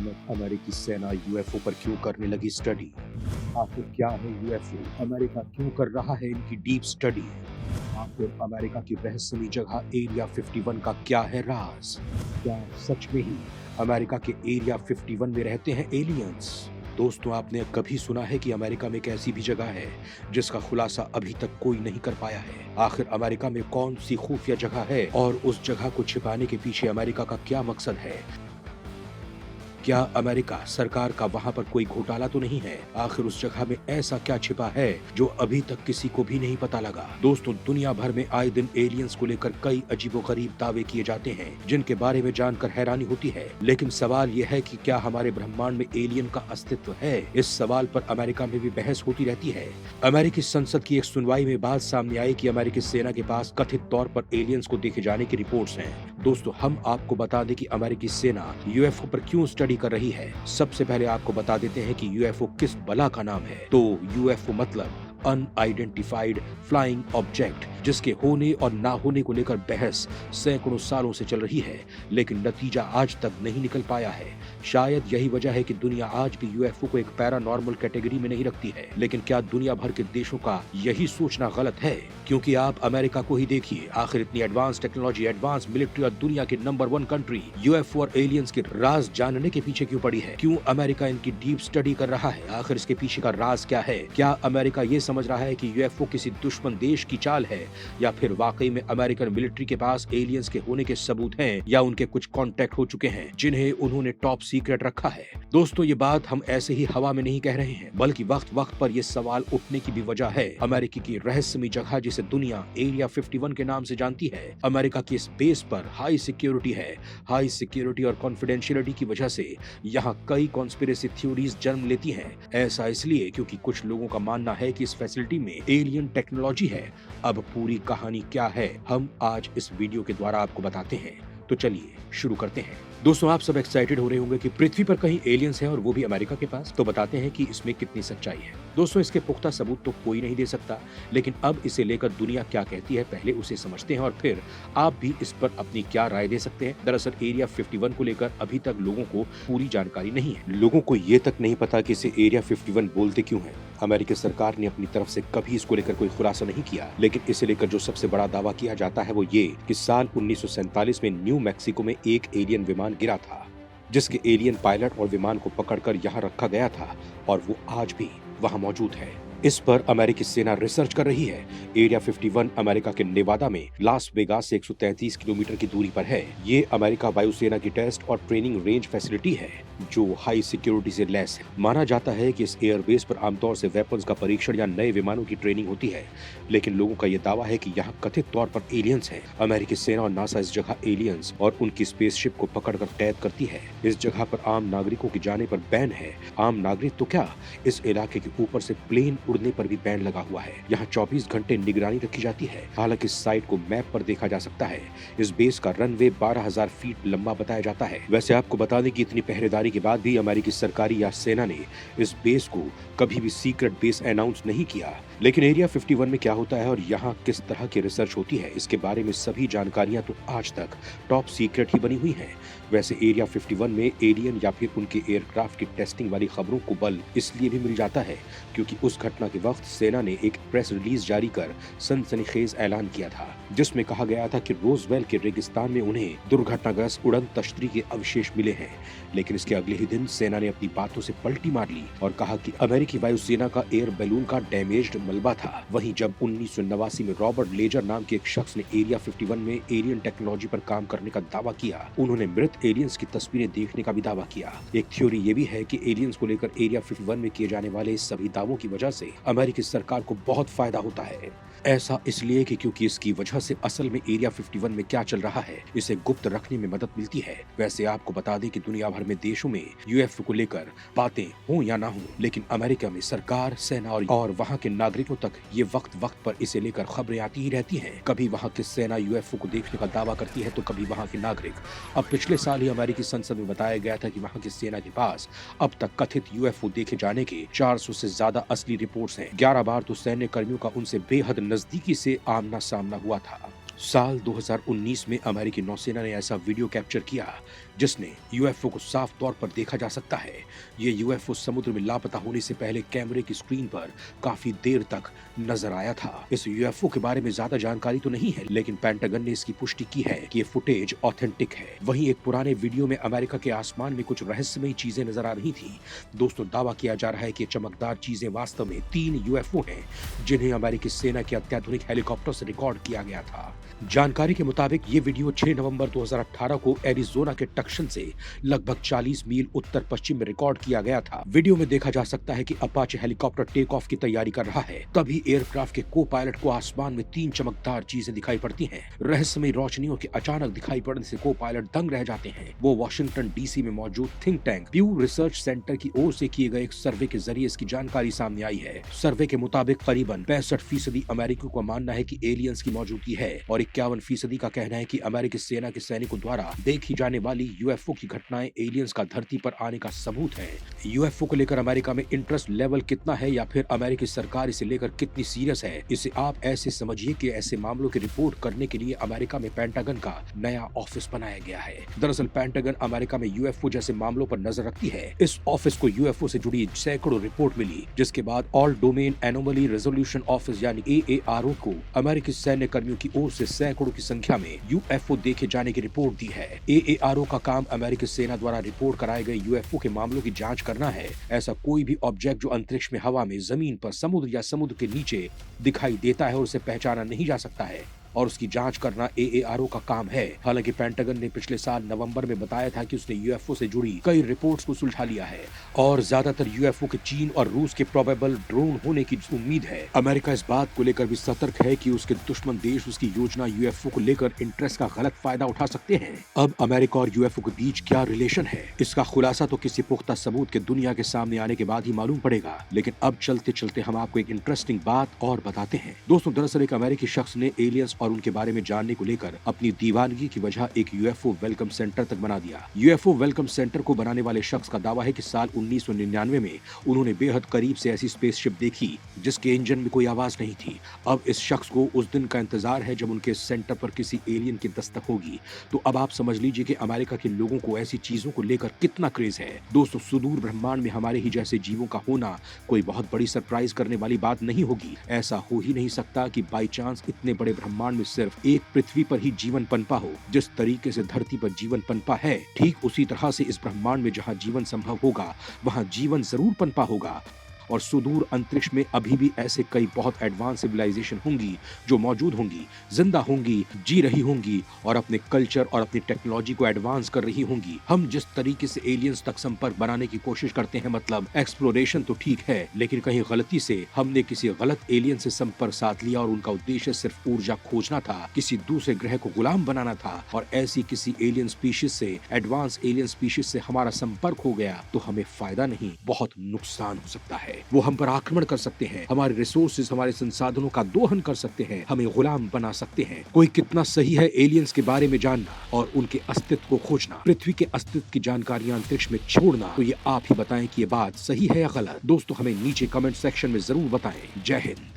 अचानक अमेरिकी सेना यूएफओ पर क्यों करने लगी स्टडी? आखिर क्या है यूएफओ? अमेरिका क्यों कर रहा है इनकी डीप स्टडी? आखिर अमेरिका की रहस्यमयी जगह एरिया 51 का क्या है राज? क्या सच में ही अमेरिका के एरिया 51 में रहते हैं एलियंस? दोस्तों, आपने कभी सुना है कि अमेरिका में एक ऐसी भी जगह है जिसका खुलासा अभी तक कोई नहीं कर पाया है? आखिर अमेरिका में कौन सी खुफिया जगह है और उस जगह को छिपाने के पीछे अमेरिका का क्या मकसद है? क्या अमेरिका सरकार का वहां पर कोई घोटाला तो नहीं है? आखिर उस जगह में ऐसा क्या छिपा है जो अभी तक किसी को भी नहीं पता लगा? दोस्तों, दुनिया भर में आए दिन एलियंस को लेकर कई अजीबोगरीब दावे किए जाते हैं जिनके बारे में जानकर हैरानी होती है। लेकिन सवाल यह है कि क्या हमारे ब्रह्मांड में एलियन का अस्तित्व है? इस सवाल पर अमेरिका में भी बहस होती रहती है। अमेरिकी संसद की एक सुनवाई में बात सामने आई कि अमेरिकी सेना के पास कथित तौर पर एलियंस को देखे जाने की रिपोर्ट्स हैं। दोस्तों, हम आपको बता दें कि अमेरिकी सेना यूएफओ पर क्यों स्टडी कर रही है। सबसे पहले आपको बता देते हैं कि यूएफओ किस बला का नाम है। तो यूएफओ मतलब अनआइडेंटिफाइड फ्लाइंग ऑब्जेक्ट, जिसके होने और ना होने को लेकर बहस सैकड़ों सालों से चल रही है, लेकिन नतीजा आज तक नहीं निकल पाया है। शायद यही वजह है कि दुनिया आज भी यूएफओ को एक पैरानॉर्मल कैटेगरी में नहीं रखती है। लेकिन क्या दुनिया भर के देशों का यही सोचना गलत है? क्योंकि आप अमेरिका को ही देखिए, आखिर इतनी एडवांस टेक्नोलॉजी, एडवांस मिलिट्री और दुनिया की नंबर 1 कंट्री यूएफओ और एलियंस के राज जानने के पीछे क्यों पड़ी है? क्यों अमेरिका इनकी डीप स्टडी कर रहा है? आखिर इसके पीछे का राज क्या है? क्या अमेरिका ये समझ रहा है कि यूएफओ किसी दुश्मन देश की चाल है, या फिर वाकई में अमेरिकन मिलिट्री के पास एलियंस के होने के सबूत हैं, या उनके कुछ कॉन्टैक्ट हो चुके हैं जिन्हें उन्होंने टॉप सीक्रेट रखा है? दोस्तों, ये बात हम ऐसे ही हवा में नहीं कह रहे हैं, बल्कि वक्त वक्त पर ये सवाल उठने की भी वजह है। अमेरिकी की रहस्यमयी जगह जिसे दुनिया एरिया 51 के नाम से जानती है, अमेरिका की इस बेस पर हाई सिक्योरिटी है। हाई सिक्योरिटी और कॉन्फिडेंशियलिटी की वजह से यहाँ कई कॉन्स्पिरेसी थ्योरीज जन्म लेती हैं। ऐसा इसलिए क्योंकि कुछ लोगों का मानना है कि इस फैसिलिटी में एलियन टेक्नोलॉजी है। अब पूरी कहानी क्या है, हम आज इस वीडियो के द्वारा आपको बताते हैं। तो चलिए शुरू करते हैं। दोस्तों, आप सब एक्साइटेड हो रहे होंगे कि पृथ्वी पर कहीं एलियंस हैं और वो भी अमेरिका के पास। तो बताते हैं कि इसमें कितनी सच्चाई है। दोस्तों, इसके पुख्ता सबूत तो कोई नहीं दे सकता, लेकिन अब इसे लेकर दुनिया क्या कहती है पहले उसे समझते हैं और फिर आप भी इस पर अपनी क्या राय दे सकते हैं। दरअसल एरिया 51 को लेकर अभी तक लोगों को पूरी जानकारी नहीं है। लोगों को ये तक नहीं पता कि इसे एरिया 51 बोलते क्यों है। अमेरिकी सरकार ने अपनी तरफ से कभी इसको लेकर कोई खुलासा नहीं किया, लेकिन इसे लेकर जो सबसे बड़ा दावा किया जाता है वो ये कि साल 1947 में न्यू मैक्सिको में एक एलियन विमान गिरा था, जिसके एलियन पायलट और विमान को पकड़कर यहाँ रखा गया था और वो आज भी वहाँ मौजूद है। इस पर अमेरिकी सेना रिसर्च कर रही है। एरिया 51 अमेरिका के नेवादा में लास वेगास से 133 किलोमीटर की दूरी पर है। ये अमेरिका वायुसेना की टेस्ट और ट्रेनिंग रेंज फैसिलिटी है जो हाई सिक्योरिटी से लैस है। माना जाता है कि इस एयरबेस पर आमतौर से वेपन्स का परीक्षण या नए विमानों की ट्रेनिंग होती है, लेकिन लोगों का यह दावा है कि यहाँ कथित तौर पर एलियंस हैं। अमेरिकी सेना और नासा इस जगह एलियंस और उनकी स्पेसशिप को पकड़कर कैद करती है। इस जगह पर आम नागरिकों के जाने पर बैन है। आम नागरिक तो क्या, इस इलाके के ऊपर से प्लेन उड़ने पर भी बैन लगा हुआ है। यहाँ 24 घंटे निगरानी रखी जाती है। हालांकि इस साइट को मैप पर देखा जा सकता है। इस बेस का रनवे 12,000 फीट लंबा बताया जाता है। वैसे आपको बता दें कि इतनी पहरेदारी के बाद भी अमेरिकी सरकारी या सेना ने इस बेस को कभी भी सीक्रेट बेस अनाउंस नहीं किया। लेकिन एरिया 51 में क्या होता है और यहाँ किस तरह की रिसर्च होती है, इसके बारे में सभी जानकारियां तो आज तक टॉप सीक्रेट ही बनी हुई हैं। वैसे एरिया 51 में एलियन या फिर उनके एयरक्राफ्ट की टेस्टिंग वाली खबरों को बल इसलिए भी मिल जाता है क्योंकि उस घटना के वक्त सेना ने एक प्रेस रिलीज जारी कर सनसनीखेज ऐलान किया था, जिसमें कहा गया था कि रोजवेल के रेगिस्तान में उन्हें दुर्घटनाग्रस्त उड़न तश्तरी के अवशेष मिले हैं। लेकिन इसके अगले ही दिन सेना ने अपनी बातों से पलटी मार ली और कहा कि अमेरिकी वायुसेना का एयर बैलून का डैमेज्ड मलबा था। वहीं जब 1989 में रॉबर्ट लेजर नाम के एक शख्स ने एरिया 51 में एलियन टेक्नोलॉजी पर काम करने का दावा किया, उन्होंने मृत एलियंस की तस्वीरें देखने का भी दावा किया। एक थ्योरी ये भी है कि एलियंस को लेकर एरिया 51 में किए जाने वाले सभी दावों की वजह से अमेरिकी सरकार को बहुत फायदा होता है। ऐसा इसलिए कि क्योंकि इसकी वजह से असल में एरिया 51 में क्या चल रहा है इसे गुप्त रखने में मदद मिलती है। वैसे आपको बता दें कि दुनिया भर में देशों में यूएफओ को लेकर बातें हो या ना हो, लेकिन अमेरिका में सरकार, सेना और वहां के नागरिकों तक ये वक्त वक्त पर इसे लेकर खबरें आती ही रहती हैं। कभी वहां की सेना यूएफओ को देखने का दावा करती है तो कभी वहां के नागरिक। अब पिछले साल ही अमेरिकी संसद में बताया गया था कि वहां की सेना के पास अब तक कथित यूएफओ देखे जाने के 400 से ज्यादा असली रिपोर्ट्स हैं। 11 बार तो सैन्य कर्मियों का उनसे बेहद नजदीकी से आमना सामना हुआ था। साल 2019 में अमेरिकी नौसेना ने ऐसा वीडियो कैप्चर किया जिसने यूएफओ को साफ तौर पर देखा जा सकता है। ये यूएफओ समुद्र में लापता होने से पहले कैमरे की स्क्रीन पर काफी देर तक नजर आया था। इस यूएफओ के बारे में ज्यादा जानकारी तो नहीं है, लेकिन पेंटागन ने इसकी पुष्टि की है कि ये फुटेज ऑथेंटिक है। वहीं एक पुराने वीडियो में अमेरिका के आसमान में कुछ रहस्यमयी चीजें नजर आ रही थी। दोस्तों, दावा किया जा रहा है कि चमकदार चीजें वास्तव में 3 यूएफओ हैं, जिन्हें अमेरिकी सेना के अत्याधुनिक हेलीकॉप्टर से रिकॉर्ड किया गया था। जानकारी के मुताबिक ये वीडियो 6 नवंबर 2018 को एरिजोना के टक्सन से लगभग 40 मील उत्तर पश्चिम में रिकॉर्ड किया गया था। वीडियो में देखा जा सकता है कि अपाचे हेलीकॉप्टर टेक ऑफ की तैयारी कर रहा है। तभी एयरक्राफ्ट के को पायलट को आसमान में 3 चमकदार चीजें दिखाई पड़ती हैं। रहस्यमयी रोशनियों के अचानक दिखाई पड़ने से को पायलट दंग रह जाते हैं। वो वॉशिंगटन डीसी में मौजूद थिंक टैंक प्यू रिसर्च सेंटर की ओर से किए गए एक सर्वे के जरिए इसकी जानकारी सामने आई है। सर्वे के मुताबिक करीबन 65% अमेरिकियों का मानना है कि एलियंस की मौजूदगी है और 51% का कहना है कि अमेरिकी सेना के सैनिकों द्वारा देखी जाने वाली यूएफओ की घटनाएं एलियंस का धरती पर आने का सबूत है। यूएफओ को लेकर अमेरिका में इंटरेस्ट लेवल कितना है या फिर अमेरिकी सरकार इसे लेकर कितनी सीरियस है, इसे आप ऐसे समझिए कि ऐसे मामलों की रिपोर्ट करने के लिए अमेरिका में पेंटागन का नया ऑफिस बनाया गया है। दरअसल पेंटागन अमेरिका में यूएफओ जैसे मामलों पर नजर रखती है। इस ऑफिस को यूएफओ से जुड़ी सैकड़ों रिपोर्ट मिली, जिसके बाद all domain anomaly resolution office यानी AARO को अमेरिकी सैन्य कर्मियों की ओर से सैकड़ों की संख्या में यूएफओ देखे जाने की रिपोर्ट दी है। AARO का काम अमेरिकी सेना द्वारा रिपोर्ट कराए गए यूएफओ के मामलों की जांच करना है। ऐसा कोई भी ऑब्जेक्ट जो अंतरिक्ष में, हवा में, जमीन पर, समुद्र या समुद्र के नीचे दिखाई देता है और उसे पहचाना नहीं जा सकता है और उसकी जांच करना AARO का काम है। हालांकि पेंटागन ने पिछले साल नवंबर में बताया था कि उसने यूएफओ से जुड़ी कई रिपोर्ट्स को सुलझा लिया है और ज्यादातर यूएफओ के चीन और रूस के प्रोबेबल ड्रोन होने की उम्मीद है। अमेरिका इस बात को लेकर भी सतर्क है कि उसके दुश्मन देश उसकी योजना यूएफओ को लेकर इंटरेस्ट का गलत फायदा उठा सकते हैं। अब अमेरिका और यूएफओ के बीच क्या रिलेशन है, इसका खुलासा तो किसी पुख्ता सबूत के दुनिया के सामने आने के बाद ही मालूम पड़ेगा। लेकिन अब चलते चलते हम आपको एक इंटरेस्टिंग बात और बताते हैं। दोस्तों, दरअसल एक अमेरिकी शख्स ने एलियंस और उनके बारे में जानने को लेकर अपनी दीवानगी की वजह एक यूएफओ वेलकम सेंटर तक बना दिया। यूएफओ वेलकम सेंटर को बनाने वाले शख्स का दावा है कि साल 1999 में उन्होंने बेहद करीब से ऐसी स्पेसशिप देखी जिसके इंजन में कोई आवाज नहीं थी। अब इस शख्स को उस दिन का इंतजार है जब उनके सेंटर पर किसी एलियन की दस्तक होगी। तो अब आप समझ लीजिए कि अमेरिका के लोगों को ऐसी चीजों को लेकर कितना क्रेज है। दोस्तों, सुदूर ब्रह्मांड में हमारे ही जैसे जीवों का होना कोई बहुत बड़ी सरप्राइज करने वाली बात नहीं होगी। ऐसा हो ही नहीं सकता कि बाई चांस इतने बड़े ब्रह्मांड में सिर्फ एक पृथ्वी पर ही जीवन पनपा हो। जिस तरीके से धरती पर जीवन पनपा है, ठीक उसी तरह से इस ब्रह्मांड में जहां जीवन संभव होगा वहां जीवन जरूर पनपा होगा। और सुदूर अंतरिक्ष में अभी भी ऐसे कई बहुत एडवांस सिविलाइजेशन होंगी जो मौजूद होंगी, जिंदा होंगी, जी रही होंगी और अपने कल्चर और अपनी टेक्नोलॉजी को एडवांस कर रही होंगी। हम जिस तरीके से एलियंस तक संपर्क बनाने की कोशिश करते हैं, मतलब एक्सप्लोरेशन तो ठीक है, लेकिन कहीं गलती से हमने किसी गलत एलियन से संपर्क साध लिया और उनका उद्देश्य सिर्फ ऊर्जा खोजना था, किसी दूसरे ग्रह को गुलाम बनाना था और ऐसी किसी एलियन स्पीशीज से, एडवांस एलियन स्पीशीज से हमारा संपर्क हो गया तो हमें फायदा नहीं, बहुत नुकसान हो सकता है। वो हम पर आक्रमण कर सकते हैं, हमारे रिसोर्सेज, हमारे संसाधनों का दोहन कर सकते हैं, हमें गुलाम बना सकते हैं। कोई कितना सही है एलियंस के बारे में जानना और उनके अस्तित्व को खोजना, पृथ्वी के अस्तित्व की जानकारियां अंतरिक्ष में छोड़ना, तो ये आप ही बताएं कि ये बात सही है या गलत। दोस्तों, हमें नीचे कमेंट सेक्शन में जरूर बताएं। जय हिंद।